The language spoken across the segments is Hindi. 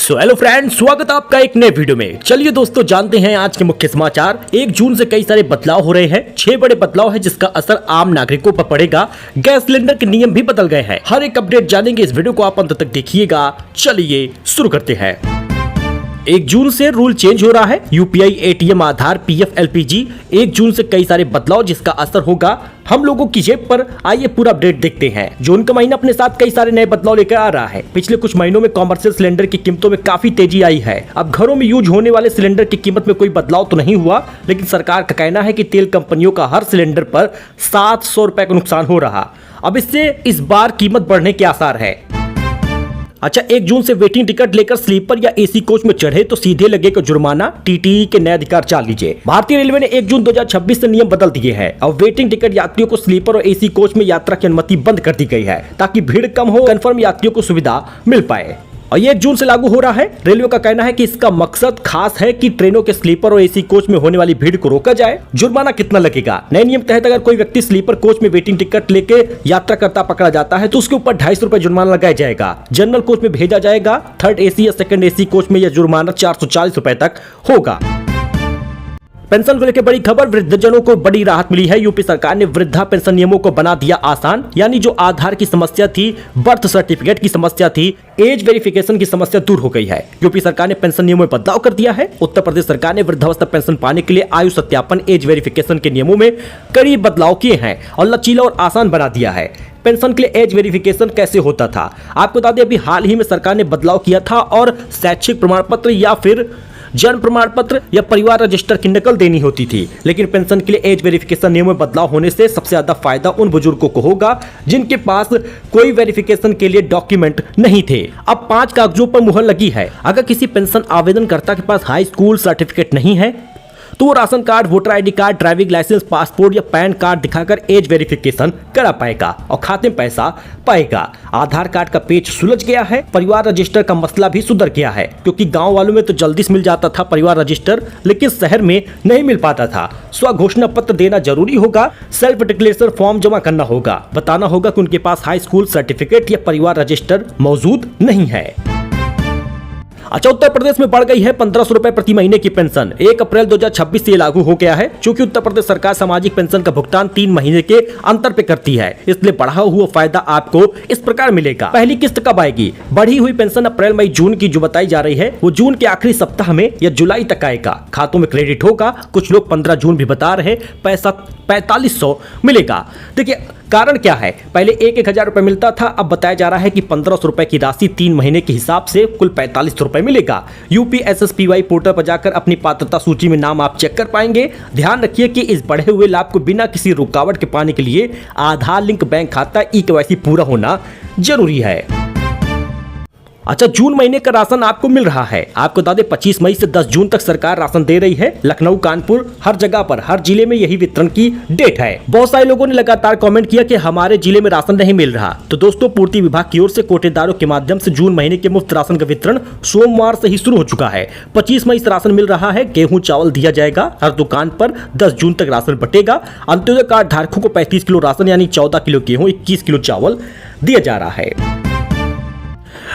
सो हेलो फ्रेंड्स, स्वागत है आपका एक नए वीडियो में। चलिए दोस्तों, जानते हैं आज के मुख्य समाचार। 1 जून से कई सारे बदलाव हो रहे हैं। 6 बड़े बदलाव है जिसका असर आम नागरिकों पर पड़ेगा। गैस सिलेंडर के नियम भी बदल गए हैं। हर एक अपडेट जानेंगे, इस वीडियो को आप अंत तक देखिएगा। चलिए शुरू करते हैं। 1 जून से रूल चेंज हो रहा है। यूपीआई, एटीएम, आधार, पीएफ, एलपीजी। 1 जून से कई सारे बदलाव जिसका असर होगा हम लोगों की जेब पर। आइए पूरा अपडेट देखते हैं। जून का महीना अपने साथ कई सारे नए बदलाव लेकर आ रहा है। पिछले कुछ महीनों में कॉमर्शियल सिलेंडर की कीमतों में काफी तेजी आई है। अब घरों में यूज होने वाले सिलेंडर की कीमत में कोई बदलाव तो नहीं हुआ, लेकिन सरकार का कहना है कि तेल कंपनियों का हर सिलेंडर पर 700 रुपए का नुकसान हो रहा। अब इससे इस बार कीमत बढ़ने के आसार है। अच्छा, 1 जून से वेटिंग टिकट लेकर स्लीपर या एसी कोच में चढ़े तो सीधे लगेगा जुर्माना। टीटीई के नए अधिकार चाल लीजिए। भारतीय रेलवे ने 1 जून 2026 से नियम बदल दिए हैं। अब वेटिंग टिकट यात्रियों को स्लीपर और एसी कोच में यात्रा की अनुमति बंद कर दी गई है, ताकि भीड़ कम हो, कंफर्म यात्रियों को सुविधा मिल पाए। और ये 1 जून से लागू हो रहा है। रेलवे का कहना है कि इसका मकसद खास है कि ट्रेनों के स्लीपर और एसी कोच में होने वाली भीड़ को रोका जाए। जुर्माना कितना लगेगा? नए नियम के तहत अगर कोई व्यक्ति स्लीपर कोच में वेटिंग टिकट लेके यात्रा करता पकड़ा जाता है तो उसके ऊपर 250 रुपए जुर्माना लगाया जाएगा। जनरल कोच में भेजा जाएगा। थर्ड एसी या सेकंड एसी कोच में यह जुर्माना 440 रुपए तक होगा। पेंशन को लेकर बड़ी खबर, वृद्धजनों को बड़ी राहत मिली है। यूपी सरकार ने वृद्धा पेंशन नियमों को बना दिया आसान। यानी जो आधार की समस्या थी, बर्थ सर्टिफिकेट की समस्या थी, एज वेरिफिकेशन की समस्या दूर हो गई है। यूपी सरकार ने पेंशन नियमों में बदलाव कर दिया है। उत्तर प्रदेश सरकार ने वृद्धावस्था पेंशन पाने के लिए आयु सत्यापन, एज वेरिफिकेशन के नियमों में कई बदलाव किए हैं और लचीला और आसान बना दिया है। पेंशन के लिए एज वेरिफिकेशन कैसे होता था आपको बता दें, अभी हाल ही में सरकार ने बदलाव किया था और शैक्षिक प्रमाण पत्र या फिर जन्म प्रमाण पत्र या परिवार रजिस्टर की नकल देनी होती थी। लेकिन पेंशन के लिए एज वेरिफिकेशन नियम में बदलाव होने से सबसे ज्यादा फायदा उन बुजुर्गों को होगा जिनके पास कोई वेरिफिकेशन के लिए डॉक्यूमेंट नहीं थे। अब 5 कागजों पर मुहर लगी है। अगर किसी पेंशन आवेदनकर्ता के पास हाई स्कूल सर्टिफिकेट नहीं है तो वो ration card, voter ID card, driving licence, passport या पैन कार्ड दिखाकर एज वेरिफिकेशन करा पाएगा और खाते में पैसा पाएगा। आधार कार्ड का पेज सुलझ गया है। परिवार रजिस्टर का मसला भी सुधर गया है, क्योंकि गांव वालों में तो जल्दी से मिल जाता था परिवार रजिस्टर, लेकिन शहर में नहीं मिल पाता था। स्व घोषणा पत्र देना जरूरी होगा। सेल्फ डिक्लेरेशन फॉर्म जमा करना होगा। बताना होगा कि उनके पास हाई स्कूल सर्टिफिकेट या परिवार रजिस्टर मौजूद नहीं है। अच्छा, उत्तर प्रदेश में बढ़ गई है 1500 रुपए प्रति महीने की पेंशन। 1 अप्रैल 2026 से लागू हो गया है। चूंकि उत्तर प्रदेश सरकार सामाजिक पेंशन का भुगतान 3 महीने के अंतर पे करती है, इसलिए बढ़ा हुआ फायदा आपको इस प्रकार मिलेगा। पहली किस्त कब आएगी? बढ़ी हुई पेंशन अप्रैल, मई, जून की जो बताई जा रही है वो जून के आखिरी सप्ताह में या जुलाई तक आएगा। खातों में क्रेडिट होगा। कुछ लोग 15 जून भी बता रहे। पैसा 4500 मिलेगा। देखिए कारण क्या है, पहले 1,000 रुपए मिलता था, अब बताया जा रहा है कि 1500 रुपए की राशि 3 महीने के हिसाब से कुल 4500 रुपए मिलेगा। यूपीएसएसपीवाई पोर्टल पर जाकर अपनी पात्रता सूची में नाम आप चेक कर पाएंगे। ध्यान रखिए कि इस बढ़े हुए लाभ को बिना किसी रुकावट के पाने के लिए आधार लिंक बैंक खाता, ई-केवाईसी पूरा होना जरूरी है। अच्छा, जून महीने का राशन आपको मिल रहा है। आपको बता दें 25 मई से 10 जून तक सरकार राशन दे रही है। लखनऊ, कानपुर, हर जगह पर, हर जिले में यही वितरण की डेट है। बहुत सारे लोगों ने लगातार कमेंट किया कि हमारे जिले में राशन नहीं मिल रहा। तो दोस्तों, पूर्ति विभाग की ओर से कोटेदारों के माध्यम से जून महीने के मुफ्त राशन का वितरण सोमवार से ही शुरू हो चुका है। 25 मई से राशन मिल रहा है। गेहूं, चावल दिया जाएगा हर दुकान पर। 10 जून तक राशन बटेगा। अंत्योदय कार्ड धारकों को 35 किलो राशन यानी 14 किलो गेहूं, 21 किलो चावल दिया जा रहा है।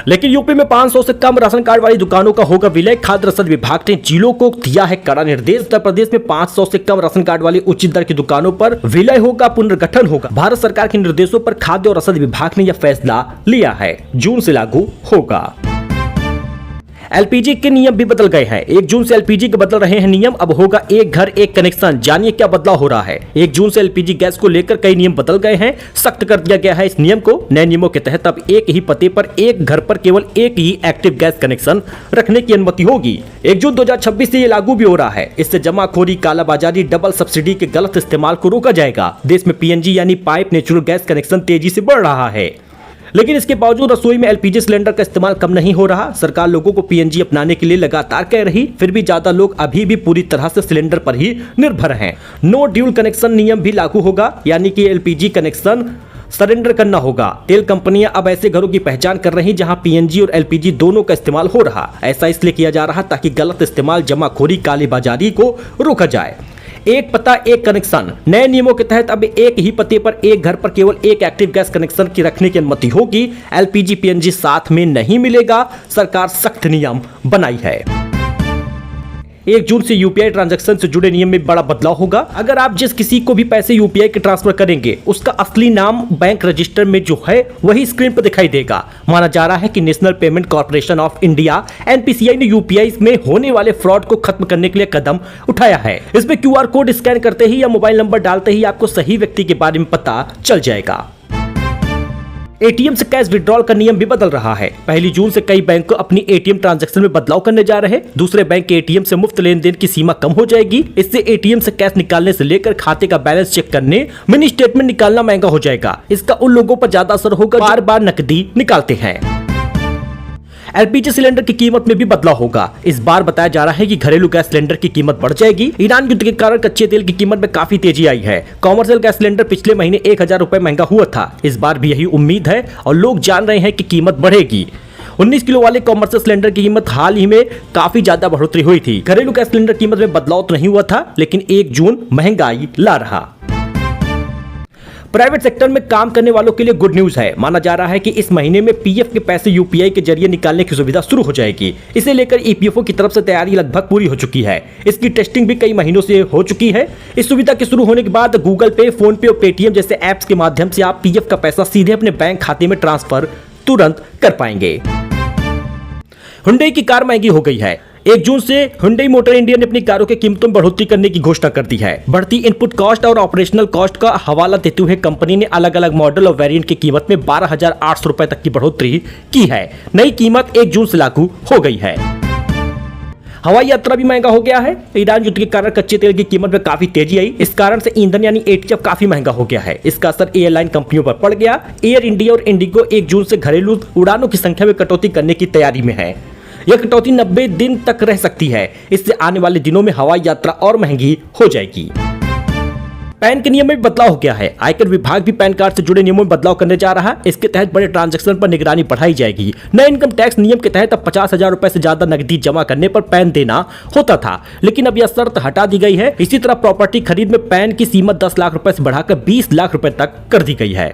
लेकिन यूपी में 500 से कम राशन कार्ड वाली दुकानों का होगा विलय। खाद्य रसद विभाग ने जिलों को दिया है कड़ा निर्देश। उत्तर प्रदेश में 500 से कम राशन कार्ड वाली उचित दर की दुकानों पर विलय होगा, पुनर्गठन होगा। भारत सरकार के निर्देशों पर खाद्य और रसद विभाग ने यह फैसला लिया है। जून से लागू होगा। एलपीजी के नियम भी बदल गए हैं। 1 जून से एलपीजी के बदल रहे हैं नियम। अब होगा एक घर एक कनेक्शन। जानिए क्या बदलाव हो रहा है। 1 जून से एलपीजी गैस को लेकर कई नियम बदल गए हैं। सख्त कर दिया गया है इस नियम को। नए नियमों के तहत अब एक ही पते पर एक घर पर केवल एक ही एक्टिव गैस कनेक्शन रखने की अनुमति होगी। 1 जून 2026 से ये लागू भी हो रहा है। इससे जमाखोरी, कालाबाजारी, डबल सब्सिडी के गलत इस्तेमाल को रोका जाएगा। देश में पीएनजी यानी पाइप नेचुरल गैस कनेक्शन तेजी से बढ़ रहा है, लेकिन इसके बावजूद रसोई में एलपीजी सिलेंडर का इस्तेमाल कम नहीं हो रहा। सरकार लोगों को पीएनजी अपनाने के लिए लगातार कह रही, फिर भी ज्यादा लोग अभी भी पूरी तरह से सिलेंडर पर ही निर्भर हैं। नो ड्यूल कनेक्शन नियम भी लागू होगा, यानी कि एलपीजी कनेक्शन सरेंडर करना होगा। तेल कंपनियां अब ऐसे घरों की पहचान कर रही जहां पीएनजी और एलपीजी दोनों का इस्तेमाल हो रहा। ऐसा इसलिए किया जा रहा ताकि गलत इस्तेमाल, जमाखोरी, कालेबाजारी को रोका जाए। एक पता एक कनेक्शन। नए नियमों के तहत अब एक ही पते पर एक घर पर केवल एक एक्टिव गैस कनेक्शन की रखने की अनुमति होगी। एलपीजी पीएनजी साथ में नहीं मिलेगा। सरकार सख्त नियम बनाई है। 1 जून से यूपीआई ट्रांजैक्शन से जुड़े नियम में बड़ा बदलाव होगा। अगर आप जिस किसी को भी पैसे यूपीआई के ट्रांसफर करेंगे, उसका असली नाम बैंक रजिस्टर में जो है वही स्क्रीन पर दिखाई देगा। माना जा रहा है कि national payment corporation of India NPCI ने यूपीआई में होने वाले फ्रॉड को खत्म करने के लिए कदम उठाया है। इसमें क्यूआर कोड स्कैन करते ही या मोबाइल नंबर डालते ही आपको सही व्यक्ति के बारे में पता चल जाएगा। एटीएम से कैश विड्रॉल का नियम भी बदल रहा है। 1 जून से कई बैंक अपनी एटीएम ट्रांजैक्शन में बदलाव करने जा रहे हैं। दूसरे बैंक के एटीएम से मुफ्त लेन देन की सीमा कम हो जाएगी। इससे एटीएम से कैश निकालने से लेकर खाते का बैलेंस चेक करने, मिनी स्टेटमेंट निकालना महंगा हो जाएगा। इसका उन लोगों पर ज्यादा असर होगा जो बार बार नकदी निकालते हैं। एलपीजी सिलेंडर की कीमत में भी बदलाव होगा। इस बार बताया जा रहा है कि घरेलू गैस सिलेंडर की कीमत बढ़ जाएगी। ईरान युद्ध के कारण कच्चे तेल की कीमत में काफी तेजी आई है। कॉमर्शियल गैस सिलेंडर पिछले महीने 1000 रुपए महंगा हुआ था। इस बार भी यही उम्मीद है और लोग जान रहे हैं कि कीमत बढ़ेगी। 19 किलो वाले कॉमर्शियल सिलेंडर की कीमत हाल ही में काफी ज्यादा बढ़ोतरी हुई थी। घरेलू गैस सिलेंडर कीमत में बदलाव तो नहीं हुआ था, लेकिन 1 जून महंगाई ला रहा। प्राइवेट सेक्टर में काम करने वालों के लिए गुड न्यूज है। माना जा रहा है कि इस महीने में पीएफ के पैसे यूपीआई के जरिए निकालने की सुविधा शुरू हो जाएगी। इसे लेकर ईपीएफओ की तरफ से तैयारी लगभग पूरी हो चुकी है। इसकी टेस्टिंग भी कई महीनों से हो चुकी है। इस सुविधा के शुरू होने के बाद गूगल पे, फोन पे और पेटीएम जैसे ऐप्स के माध्यम से आप पीएफ का पैसा सीधे अपने बैंक खाते में ट्रांसफर तुरंत कर पाएंगे। हुंडई की कार महंगी हो गई है। 1 जून से हुंडई मोटर इंडिया ने अपनी कारों की कीमतों में बढ़ोतरी करने की घोषणा कर दी है। बढ़ती इनपुट कॉस्ट और ऑपरेशनल कॉस्ट का हवाला देते हुए कंपनी ने अलग अलग मॉडल और वेरिएंट की कीमत में 12,800 रुपए तक की बढ़ोतरी की है। नई कीमत 1 जून से लागू हो गई है। हवाई यात्रा भी महंगा हो गया है। ईरान युद्ध के कारण कच्चे तेल की कीमत में काफी तेजी आई। इस कारण से ईंधन यानी एटीएफ काफी महंगा हो गया है। इसका असर एयरलाइन कंपनियों पर पड़ गया। एयर इंडिया और इंडिगो 1 जून से घरेलू उड़ानों की संख्या में कटौती करने की तैयारी में है। यह कटौती 90 दिन तक रह सकती है। इससे आने वाले दिनों में हवाई यात्रा और महंगी हो जाएगी। पैन के नियम में बदलाव हो गया है। आयकर विभाग भी पैन कार्ड से जुड़े नियमों में बदलाव करने जा रहा है। इसके तहत बड़े ट्रांजैक्शन पर निगरानी बढ़ाई जाएगी। नए इनकम टैक्स नियम के तहत अब 50,000 रुपए से ज्यादा नकदी जमा करने पर पैन देना होता था, लेकिन अब यह शर्त हटा दी गई है। इसी तरह प्रॉपर्टी खरीद में पैन की सीमा 10 लाख रुपए से बढ़ाकर 20 लाख रुपए तक कर दी गई है।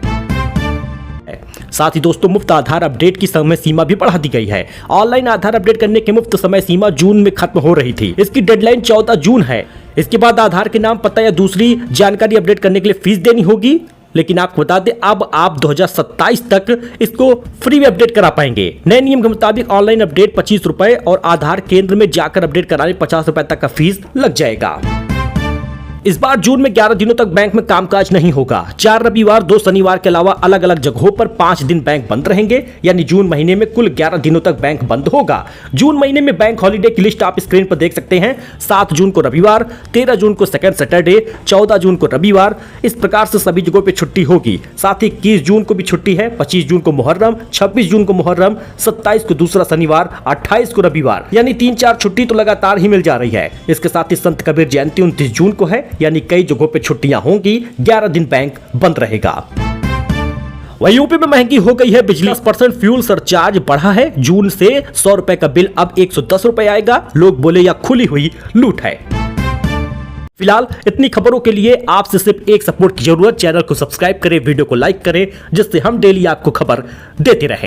साथ ही दोस्तों, मुफ्त आधार अपडेट की समय सीमा भी बढ़ा दी गई है। ऑनलाइन आधार अपडेट करने की मुफ्त समय सीमा जून में खत्म हो रही थी। इसकी डेडलाइन 14 जून है। इसके बाद आधार के नाम, पता या दूसरी जानकारी अपडेट करने के लिए फीस देनी होगी। लेकिन आपको बता दें, अब आप 2027 तक इसको फ्री में अपडेट करा पाएंगे। नए नियम के मुताबिक ऑनलाइन अपडेट 25 रुपए और आधार केंद्र में जाकर अपडेट कराने 50 रुपए तक का फीस लग जाएगा। इस बार जून में 11 दिनों तक बैंक में कामकाज नहीं होगा। 4 रविवार, 2 शनिवार के अलावा अलग अलग जगहों पर 5 दिन बैंक बंद रहेंगे। यानी जून महीने में कुल 11 दिनों तक बैंक बंद होगा। जून महीने में बैंक हॉलिडे की लिस्ट आप स्क्रीन पर देख सकते हैं। 7 जून को रविवार, 13 जून को सेकंड सैटरडे, 14 जून को रविवार। इस प्रकार से सभी जगहों पर छुट्टी होगी। साथ ही 21 जून को भी छुट्टी है। 25 जून को मुहर्रम, 26 जून को मुहर्रम, 27 को दूसरा शनिवार, 28 को रविवार। यानी 3-4 छुट्टी तो लगातार ही मिल जा रही है। इसके साथ ही संत कबीर जयंती 29 जून को है। यानी कई जगहों पे छुट्टियां होंगी। 11 दिन बैंक बंद रहेगा। वहीं यूपी में महंगी हो गई है बिजली। 10% फ्यूल सरचार्ज बढ़ा है। जून से 100 रुपए का बिल अब 110 रुपए आएगा। लोग बोले यह खुली हुई लूट है। फिलहाल इतनी खबरों के लिए आपसे सिर्फ एक सपोर्ट की जरूरत। चैनल को सब्सक्राइब करें, वीडियो को लाइक करें, जिससे हम डेली आपको खबर देते रहें।